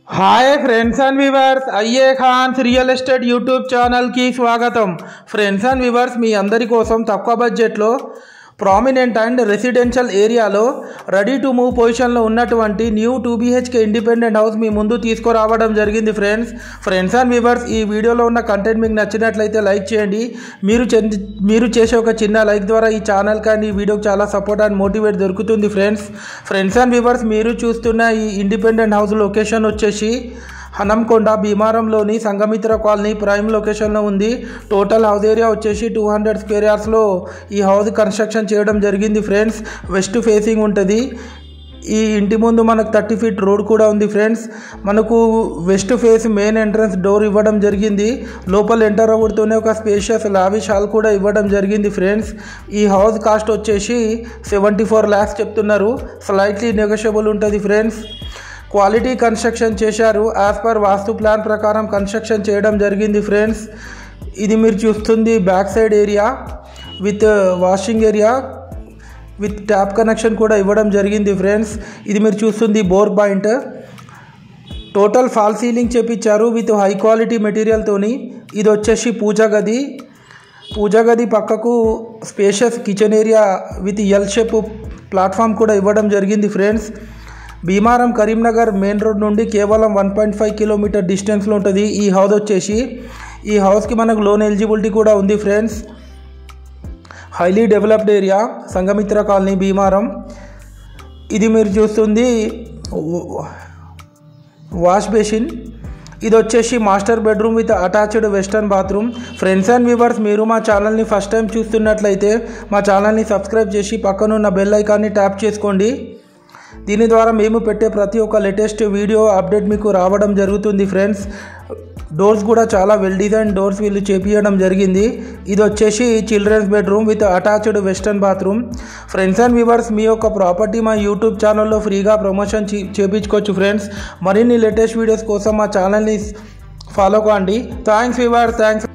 Hi friends and viewers अय्ये खान्स real estate YouTube channel की स्वागतम। फ्रेंड्स एंड व्यूवर्स मी अंदरी कोसम तक्कुव बड्जेट लो ప్రామినెంట్ అండ్ రెసిడెన్షియల్ ఏరియాలో రెడీ టు మూవ్ పొజిషన్లో ఉన్నటువంటి న్యూ 2 BHK ఇండిపెండెంట్ హౌస్ మీ ముందు తీసుకురావడం జరిగింది ఫ్రెండ్స్ అండ్ వ్యూవర్స్ ఈ వీడియోలో ఉన్న కంటెంట్ మీకు నచ్చినట్లయితే లైక్ చేయండి। మీరు చేసే ఒక చిన్న లైక్ ద్వారా ఈ ఛానల్ కానీ ఈ వీడియోకి చాలా సపోర్ట్ అండ్ మోటివేట్ దొరుకుతుంది ఫ్రెండ్స్ అండ్ వ్యూవర్స్ మీరు చూస్తున్న ఈ ఇండిపెండెంట్ హౌస్ లొకేషన్ వచ్చేసి హనంకొండ భీమారంలోని సంగమిత్ర కాలనీ ప్రైమ్ లొకేషన్లో ఉంది। టోటల్ హౌస్ ఏరియా వచ్చేసి 200 స్క్వేర్ యార్డ్స్లో ఈ హౌస్ కన్స్ట్రక్షన్ చేయడం జరిగింది ఫ్రెండ్స్। వెస్ట్ ఫేసింగ్ ఉంటుంది। ఈ ఇంటి ముందు మనకు 30 ఫీట్ రోడ్ కూడా ఉంది ఫ్రెండ్స్। మనకు west face main entrance door ఇవ్వడం జరిగింది। లోపల ఎంటర్ అవ్వడంతోనే ఒక స్పేషియస్ లావిష్ హాల్ కూడా ఇవ్వడం జరిగింది ఫ్రెండ్స్। ఈ హౌస్ కాస్ట్ వచ్చేసి 74 lakhs చెప్తున్నారు। స్లైట్లీ నెగోషియబుల్ ఉంటుంది ఫ్రెండ్స్। క్వాలిటీ కన్స్ట్రక్షన్ చేశారు। యాజ్ పర్ వాస్తు ప్లాన్ ప్రకారం కన్స్ట్రక్షన్ చేయడం జరిగింది ఫ్రెండ్స్। ఇది మీరు చూస్తుంది back side area with washing area with tap connection కూడా ఇవ్వడం జరిగింది ఫ్రెండ్స్। ఇది మీరు చూస్తుంది bore point. Total fall ceiling చేపించారు విత్ హై క్వాలిటీ మెటీరియల్తోని। ఇది వచ్చేసి పూజా గది పక్కకు spacious kitchen area with L shape platform కూడా ఇవ్వడం జరిగింది friends. Bheemaram Karimnagar main road నుండి కేవలం 1.5 కిలోమీటర్ డిస్టెన్స్లో ఉంటుంది ఈ హౌస్ వచ్చేసి। ఈ హౌస్కి మనకు లోన్ ఎలిజిబిలిటీ కూడా ఉంది friends. Highly developed area Sangamitra colony Bheemaram. ఇది మీరు చూస్తుంది వాష్ బేసిన్। ఇది వచ్చేసి master bedroom with attached western bathroom. Friends and viewers మీరు మా ఛానల్ని ఫస్ట్ టైం చూస్తున్నట్లయితే మా ఛానల్ని సబ్స్క్రైబ్ చేసి పక్కనున్న బెల్ ఐకాన్ని ట్యాప్ చేసుకోండి। దీని ద్వారా మేము పెట్టే ప్రతి ఒక్క లేటెస్ట్ వీడియో అప్డేట్ మీకు రావడం జరుగుతుంది ఫ్రెండ్స్। డోర్స్ కూడా చాలా వెల్ డిజైన్ డోర్స్ వీళ్ళు చేపించడం జరిగింది। ఇది వచ్చేసి children's bedroom with attached western bathroom. Friends and viewers మీ యొక్క ప్రాపర్టీ మా యూట్యూబ్ ఛానల్లో ఫ్రీగా ప్రమోషన్ చేయించుకోవచ్చు ఫ్రెండ్స్। మరిన్ని లేటెస్ట్ వీడియోస్ కోసం మా ఛానల్ని ఫాలో కాండి। Thanks viewers, thanks.